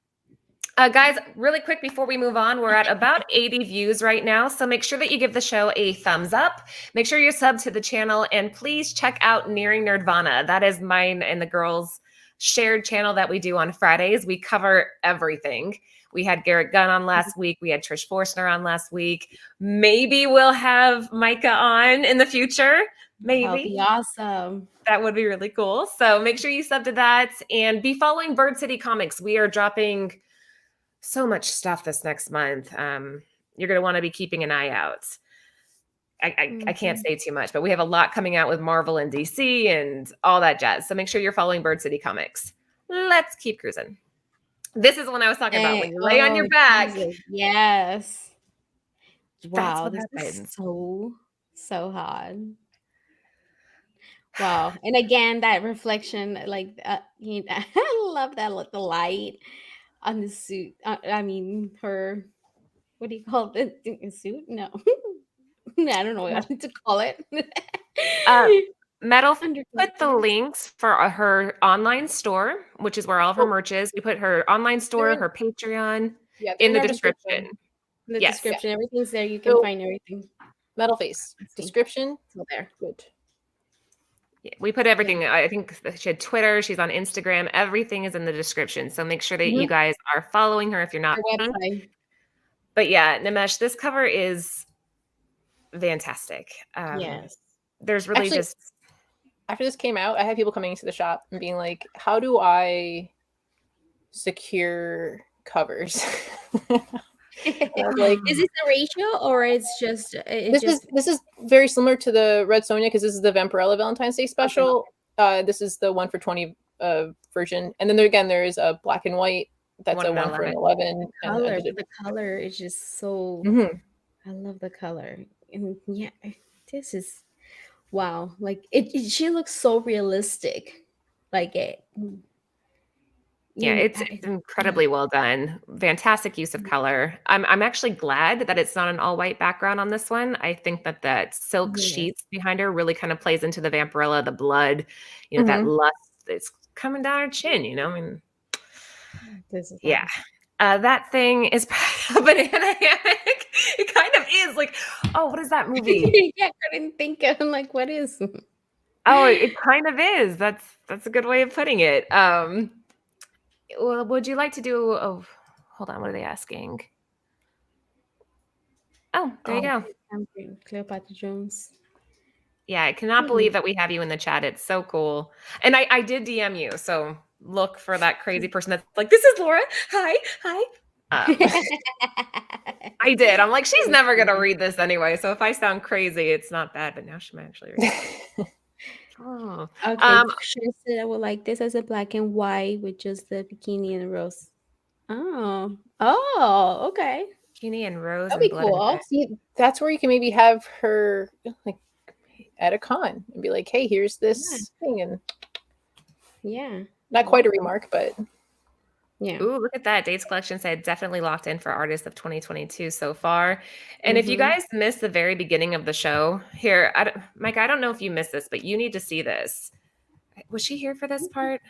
Guys, really quick before we move on, we're at about 80 views right now. So make sure that you give the show a thumbs up. Make sure you're subbed to the channel. And please check out Nearing Nerdvana. That is mine and the girls' shared channel that we do on Fridays. We cover everything. We had Garrett Gunn on last week. We had Trish Forstner on last week. Maybe we'll have Micah on in the future. Maybe. That'll be awesome. That would be really cool. So make sure you sub to that and be following Bird City Comics. We are dropping so much stuff this next month. You're going to want to be keeping an eye out. I can't say too much, but we have a lot coming out with Marvel and DC and all that jazz. So make sure you're following Bird City Comics. Let's keep cruising. This is the one I was talking about. When you lay on your back. Jesus. Yes. Wow, this is so hot. Wow. And again, that reflection, like, I love that, the light on the suit. I mean, her, what do you call it? The suit? No. I don't know what to call it. Metal put the links for her online store, which is where all of her merch is. We put her online store, her Patreon in the description. In the description, everything's there. You can find everything. Metal face. Description. Still there. Good. Yeah, we put everything. I think she had Twitter. She's on Instagram. Everything is in the description. So make sure that you guys are following her if you're not. Her website. But yeah, Nimesh, this cover is fantastic. Yes. There's really Actually, just after this came out, I had people coming into the shop and being like, "How do I secure covers?" Like, is this the ratio or it's just this is very similar to the Red Sonja because this is the Vampirella Valentine's Day special. This is the 1 for 20 version, and then there is a black and white. That's a 1 for 11. Color, the color is just so. I love the color, and yeah, this is wow. Like she looks so realistic, like it. Yeah, it's incredibly well done. Fantastic use of color. I'm actually glad that it's not an all white background on this one. I think that silk sheets behind her really kind of plays into the Vampirella, the blood, that lust that's coming down her chin. I mean, yeah. That thing is a banana hammock. It kind of is like, oh, what is that movie? Yeah, I couldn't think of. I'm like, what is? Oh, it kind of is. That's a good way of putting it. Well, would you like to do? Oh, hold on. What are they asking? Oh, there you go. Cleopatra Jones. Yeah, I cannot believe that we have you in the chat. It's so cool. And I did DM you, so look for that crazy person that's like, "This is Laura. Hi." I did. I'm like, she's never gonna read this anyway. So if I sound crazy, it's not bad. But now she might actually read it. Oh, okay. She said I would like this as a black and white with just the bikini and the rose. Oh, okay. Bikini and rose. That'd be cool. See, that's where you can maybe have her like at a con and be like, "Hey, here's this thing," and not quite a remark, but yeah. Ooh, look at that. Dates Collection said definitely locked in for artists of 2022 so far. And if you guys missed the very beginning of the show, here, Mike, I don't know if you missed this, but you need to see this. Was she here for this part?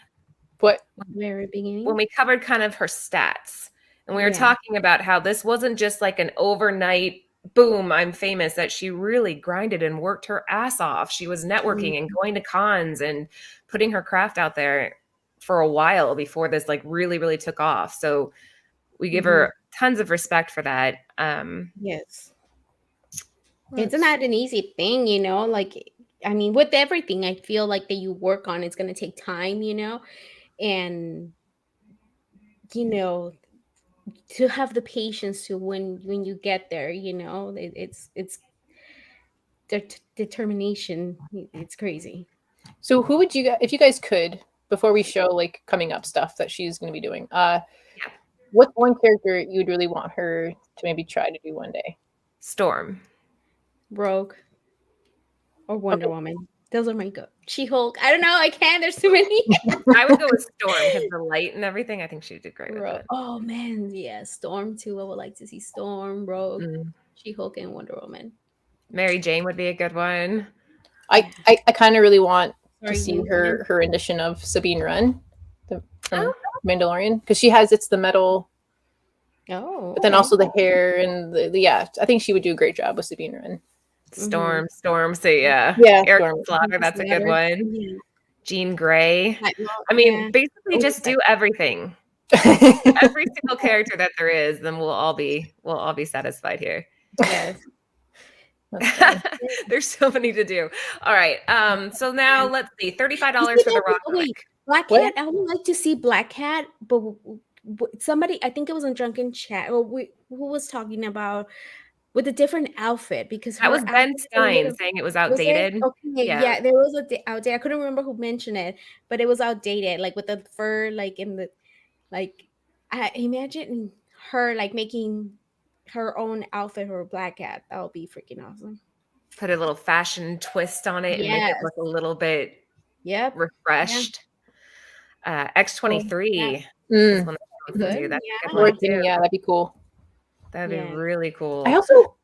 What? Very beginning? When we covered kind of her stats. And we were talking about how this wasn't just like an overnight, boom, I'm famous, that she really grinded and worked her ass off. She was networking and going to cons and putting her craft out there for a while before this like really, really took off. So we give her tons of respect for that. Yes. It's not an easy thing, like, I mean, with everything, I feel like that you work on, it's going to take time, and, to have the patience to when you get there, it's determination. It's crazy. So who would you guys, if you guys could, before we show like coming up stuff that she's going to be doing, what's one character you would really want her to maybe try to do one day? Storm. Rogue. Or Wonder Woman. Those are my go. She-Hulk. I don't know. I can't. There's too many. I would go with Storm because the light and everything. I think she did great with it. Oh man, yeah, Storm too. I would like to see Storm, Rogue, She-Hulk, and Wonder Woman. Mary Jane would be a good one. I kind of really want to see her rendition of Sabine Wren from Mandalorian because it's the metal. Oh, but then also the hair and the I think she would do a great job with Sabine Wren. Storm. So yeah, Eric Slaughter, that's a good one. Yeah. Jean Grey. I mean, basically, just do everything. Every single character that there is, then we'll all be satisfied here. Yes. There's so many to do. All right. So now let's see. $35 for the rock. Black Cat. I would like to see Black Cat, but somebody, I think it was in Drunken Chat, or who was talking about with a different outfit because that was Ben Stein saying it was outdated. Okay, yeah, there was outdated. I couldn't remember who mentioned it, but it was outdated, like with the fur, like in the, like I imagine her like making her own outfit for a Black Cat. That would be freaking awesome. Put a little fashion twist on it and make it look a little bit refreshed. X-23 is one of the do. That's a good one too. Yeah, that'd be cool. That'd be really cool. I also,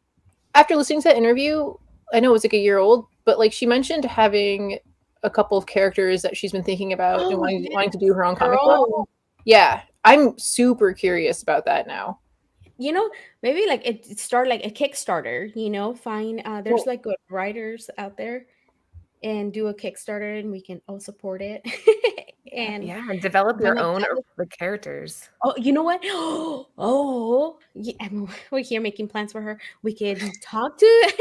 after listening to that interview, I know it was like a year old, but like she mentioned having a couple of characters that she's been thinking about and wanting to do her own comic book. Yeah, I'm super curious about that now. maybe like it start like a Kickstarter. Find there's Well, like good writers out there, and do a Kickstarter, and we can all support it. and Yeah, and develop run your like own that. the characters. Oh, you know what? Oh, yeah, we're here making plans for her. We can talk to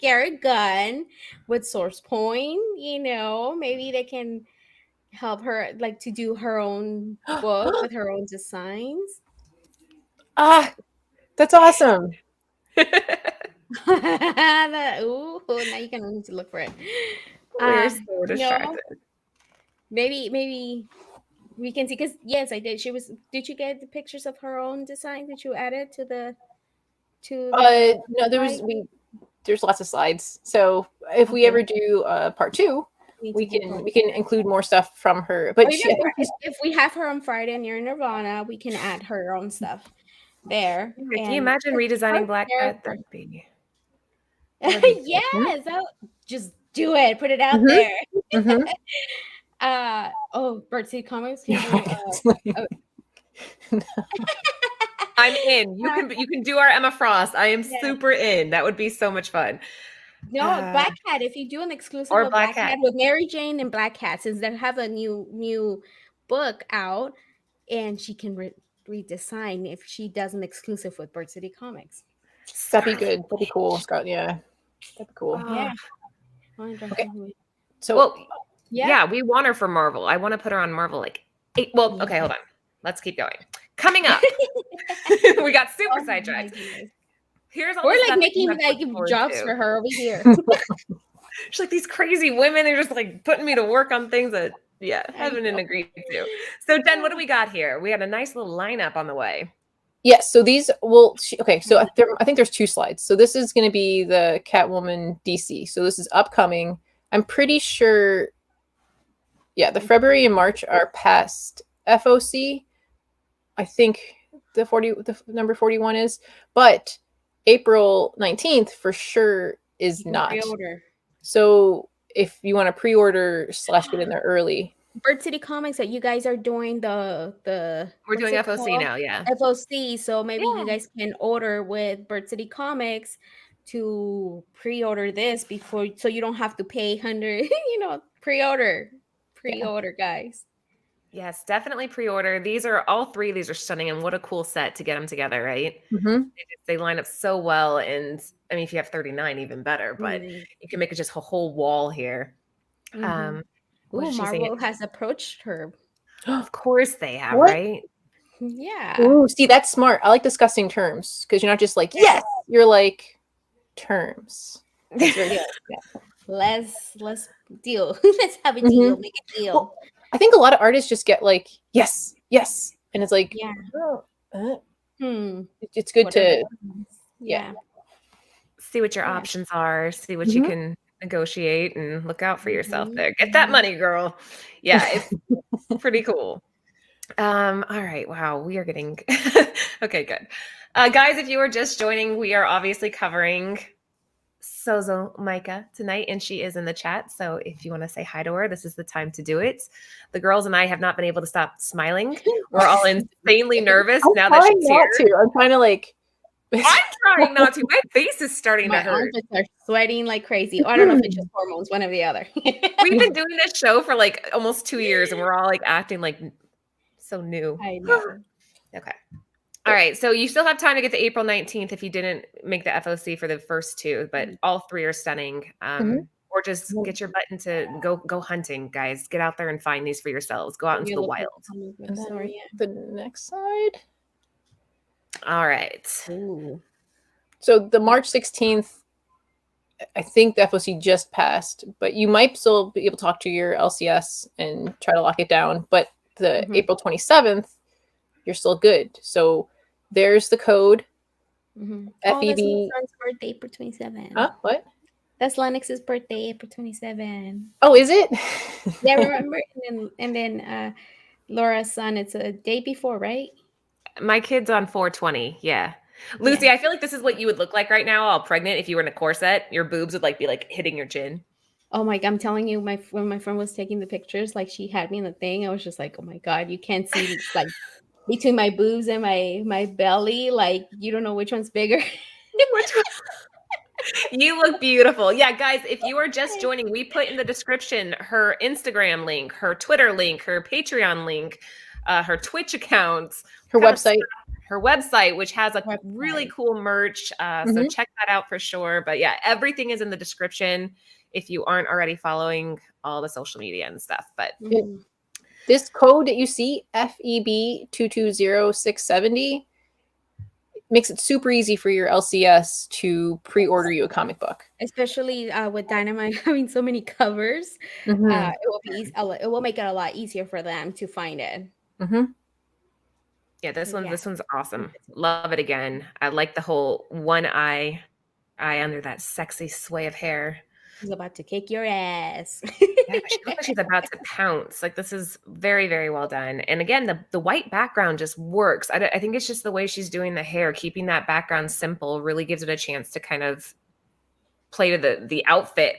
Garrett Gunn with Source Point. Maybe they can help her like to do her own book with her own designs. That's awesome. Ooh, now you're gonna need to look for it. We're so You know, distracted. maybe we can see, because yes, I did. Did you get the pictures of her own design that you added to the No, slide? there's lots of slides. So if we Okay, ever do part 2, we need we to do can part we can two. include more stuff from her. Or But even if we have her on Friday near Nirvana, we can add her own stuff there. Yeah, can you And imagine it's her redesigning Black Cat? character. That'd be cool. Yes, just do it. Put it out Mhm, there. mhm. Birdseed Comics can do. I'm in. You can do our Emma Frost. I am Yeah. super in. That would be so much fun. No, Black Cat. If you do an exclusive Or of Black Black Cat. Cat with Mary Jane and Black Cat, since they have a new book out, and she can redesign if she does an exclusive with Bird City Comics. That'd be good. That'd be cool, Scott. Yeah, that'd be cool. Yeah. Okay. So Well, Yeah. yeah, we want her for Marvel. I want to put her on Marvel okay, hold on. Let's keep going. Coming up. We got super Oh my sidetracked. goodness. Here's all We're the like stuff that making you have to like look forward jobs to. for her over here. She's like, these crazy women are just like putting me to work on things that haven't know. agreed to. So Jen, what do we got here? We had a nice little lineup on the way. yes, so these will okay. So I think there's 2 slides. So this is going to be the Catwoman DC. So this is upcoming. I'm pretty sure. Yeah, the February and March are past FOC. I think the number 41 is, but April 19th for sure is not. Pre-order. So if you want to pre-order / get in there early. Bird City Comics that you guys are doing the We're what's doing it FOC called? now, yeah. FOC. So maybe Yeah. you guys can order with Bird City Comics to pre-order this before, so you don't have to pay 100. Pre-order, guys. Yes, definitely pre-order. These are all 3. These are stunning, and what a cool set to get them together, right? Mm-hmm. They line up so well, and I mean, if you have 39, even better. But you can make it just a whole wall here. Mhm. What Ooh, is she saying? Marvel has approached her. Of course they have, What? right? Yeah. Ooh, see, that's smart. I like discussing terms because you're not just like, yes, you're like terms. That's very good. Yeah. Let's deal. Let's have a deal. Make a deal. Well, I think a lot of artists just get like, yes, and it's like, Yeah. oh, it's good to yeah. See what your Yeah. options are. See what you can negotiate, and look out for yourself there. Get that money, girl. Yeah, it's pretty cool. All right. Wow, we are getting okay, good. Guys, if you are just joining, we are obviously covering Sozomica tonight, and she is in the chat. So if you want to say hi to her, this is the time to do it. The girls and I have not been able to stop smiling. We're all insanely nervous now that she's here. I'm trying to like. I'm trying not to. My face is starting My to hurt. armpits are sweating like crazy. I don't know if it's just hormones, one or the other. We've been doing this show for like almost 2 years, and we're all like acting like so new. I know. Okay. All right. So you still have time to get to April 19th if you didn't make the FOC for the first 2, but all 3 are stunning. Or just get your butt into go hunting, guys. Get out there and find these for yourselves. Go out into the wild. The next slide. All right. Ooh. So the March 16th, I think the FOC just passed, but you might still be able to talk to your LCS and try to lock it down. But the April 27th, you're still good. So there's the code. FEB. Oh, that's Lennox's birthday, April 27. Huh? What? That's Lennox's birthday, April 27. Oh, is it? Yeah, remember? And then Laura's son, it's a day before, right? My kid's on 420. Yeah. Lucy, I feel like this is what you would look like right now, all pregnant. If you were in a corset, your boobs would be like hitting your chin. Oh my God, I'm telling you, when my friend was taking the pictures, like she had me in the thing, I was just like, oh my God, you can't see like between my boobs and my belly, like you don't know which one's bigger. Which you look beautiful. Yeah, guys, if you are just joining, we put in the description her Instagram link, her Twitter link, her Patreon link, her Twitch accounts, Her website, which has a really cool merch. So check that out for sure. But yeah, everything is in the description if you aren't already following all the social media and stuff. But this code that you see, FEB220670, makes it super easy for your LCS to pre-order you a comic book. Especially with Dynamite having so many covers, it will be easy, it will make it a lot easier for them to find it. Yeah, this one's awesome. Love it again. I like the whole one eye under that sexy sway of hair. She's about to kick your ass. Yeah, she looks like she's about to pounce. Like, this is very, very well done. And again, the white background just works. I think it's just the way she's doing the hair, keeping that background simple really gives it a chance to kind of play to the outfit.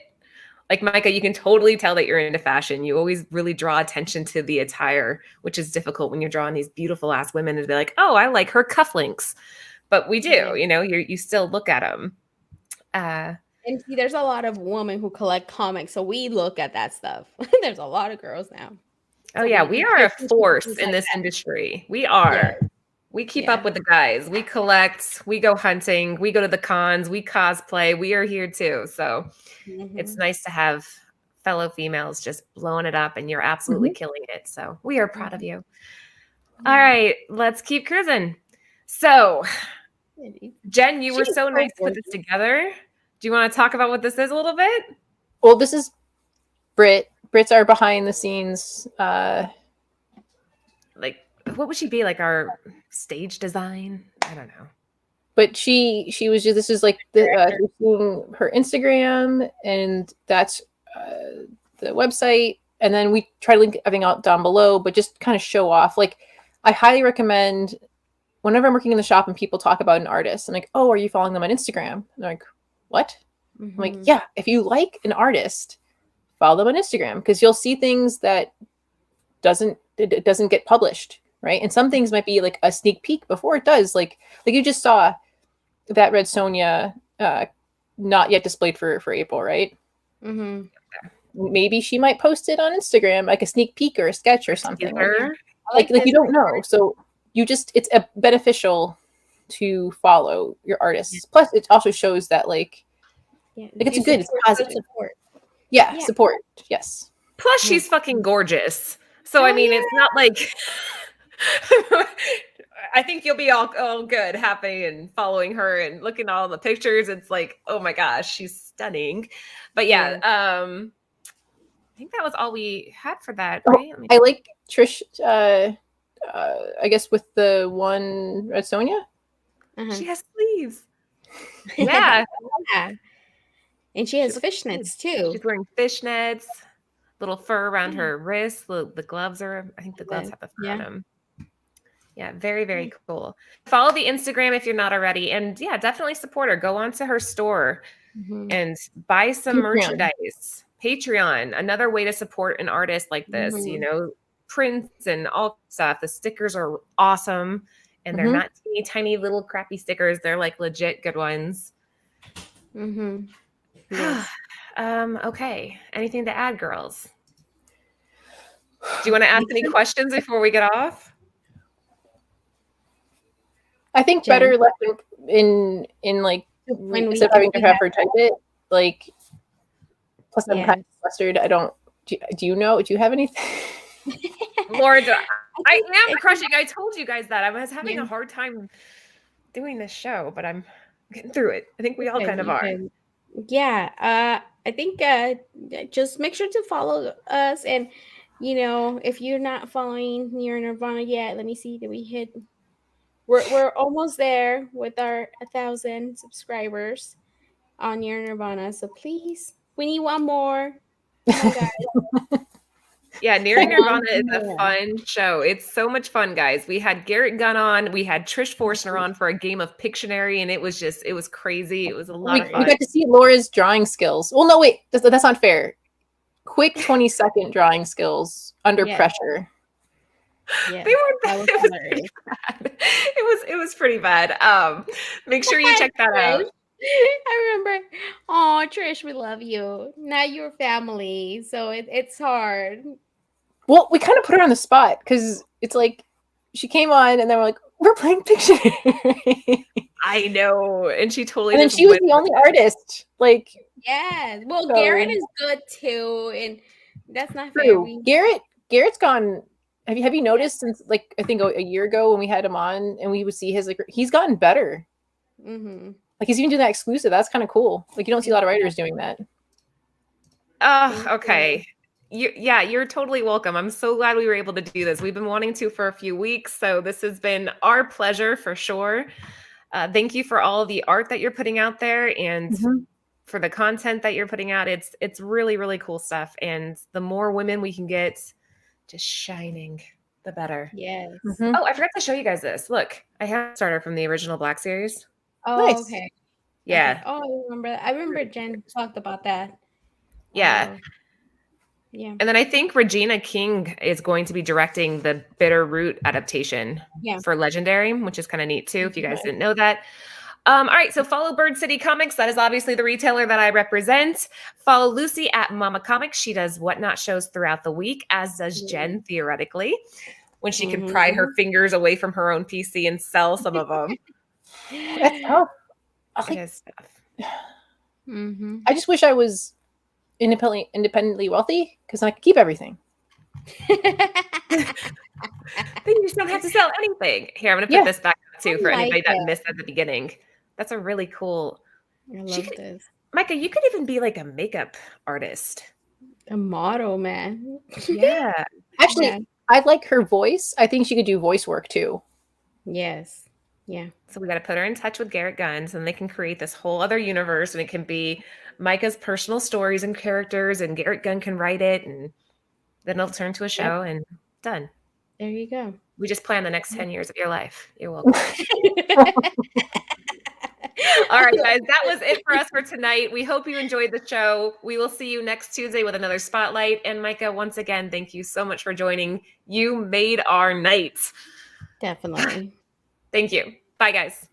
Like, Micah, you can totally tell that you're into fashion. You always really draw attention to the attire, which is difficult when you're drawing these beautiful ass women to be like, oh, I like her cufflinks. But we do, you still look at them. And see, there's a lot of women who collect comics, so we look at that stuff. There's a lot of girls now. Oh, yeah, we are a force in this industry. We are. Yeah. We keep up with the guys. We collect. We go hunting. We go to the cons. We cosplay. We are here too. So it's nice to have fellow females just blowing it up, and you're absolutely killing it. So we are proud of you. All right, let's keep cruising. So, Jen, you were so nice to put this together. Do you want to talk about what this is a little bit? Well, this is Brit. Brits are behind the scenes. Like, what would she be? Like our stage design? I don't know. But she was just, this is like her Instagram, and that's the website. And then we try to link everything out down below, but just kind of show off. Like, I highly recommend whenever I'm working in the shop and people talk about an artist, I'm like, oh, are you following them on Instagram? And they're like, what? I'm like, yeah, if you like an artist, follow them on Instagram, because you'll see things that it doesn't get published, right? And some things might be like a sneak peek before it does. Like you just saw that Red Sonja not yet displayed for April, right? Maybe she might post it on Instagram, like a sneak peek or a sketch or something. Like you don't know. So it's a beneficial to follow your artists. Plus, it also shows that it's a good, it's positive support. Yeah, support. Yes. Plus, she's fucking gorgeous. So I mean, it's not like I think you'll be all good, happy, and following her and looking at all the pictures. It's like, oh my gosh, she's stunning. But yeah, I think that was all we had for that. Right? I like Trish. I guess with the one Red Sonja. She has sleeves. Yeah. And she has fishnets too. She's wearing fishnets, little fur around her wrists. The gloves I think the gloves have the fur on them. Yeah, very, very cool. Follow the Instagram if you're not already. And yeah, definitely support her. Go onto her store and buy some merchandise. Patreon, another way to support an artist like this, prints and all stuff. The stickers are awesome. And they're not teeny tiny little crappy stickers. They're like legit good ones. Yes. Okay. Anything to add, girls? Do you want to ask any questions before we get off? I think better left in like instead of having to have her type it. Like, plus I'm kind of flustered. I don't. Do you have anything? Lord, I am crushing. I told you guys that I was having a hard time doing this show, but I'm getting through it. I think we all kind of are. Yeah. I think just make sure to follow us, and if you're not following Nerdvana yet, let me see. Did we hit? We're almost there with our 1,000 subscribers on Nerdvana. So please, we need one more. Yeah, Nerdvana is a fun show. It's so much fun, guys. We had Garrett Gunn on. We had Trish Forstner on for a game of Pictionary, and it was crazy. It was a lot of fun. We got to see Laura's drawing skills. Well, no, wait. That's not fair. Quick 20-second drawing skills under pressure. Yeah, They were that was it was pretty hilarious. bad. It was pretty bad. Make sure you check that out. Trish. I remember. Oh, Trish, we love you. Now you're family, so it's hard. Well, we kind of put her on the spot because it's like she came on and then we're like, we're playing Pictionary. I know. And she totally And then just she was went the only artist. Like, Yes. Well, So- Garrett is good too, and that's not fair. true. Garrett's gone. Have you noticed since like I think a year ago when we had him on and we would see his like he's gotten better. Mm-hmm. Like he's even doing that exclusive. That's kind of cool. Like you don't see a lot of writers doing that. Oh, okay. You're totally welcome. I'm so glad we were able to do this. We've been wanting to for a few weeks, so this has been our pleasure for sure. Thank you for all the art that you're putting out there and for the content that you're putting out. It's really, really cool stuff. And the more women we can get just shining, the better. Yes. Oh, I forgot to show you guys this. Look, I have a starter from the original Black series. Oh, Nice. okay. Yeah. Okay. Oh, I remember that. I remember Jen talked about that. Yeah. Yeah. And then I think Regina King is going to be directing the Bitter Root adaptation for Legendary, which is kind of neat too, if you guys didn't know that. All right, so follow Bird City Comics. That is obviously the retailer that I represent. Follow Lucy at Mama Comics. She does Whatnot shows throughout the week, as does Jen, theoretically, when she can pry her fingers away from her own PC and sell some of them. That's tough. It is tough. I just wish I was independently wealthy because I could keep everything. Then you just don't have to sell anything. Here, I'm going to put this back up too for anybody that missed at the beginning. That's a really cool. I love this. Micah, you could even be like a makeup artist. A model, man. Yeah. Actually, I like her voice. I think she could do voice work too. Yes. Yeah. So we got to put her in touch with Garrett Guns and they can create this whole other universe and it can be Micah's personal stories and characters and Garrett Gunn can write it and then it'll turn to a show and done. There you go. We just plan the next 10 years of your life. You're welcome. All right, guys, that was it for us for tonight. We hope you enjoyed the show. We will see you next Tuesday with another spotlight. And Micah, once again, thank you so much for joining. You made our night. Definitely. Thank you. Bye, guys.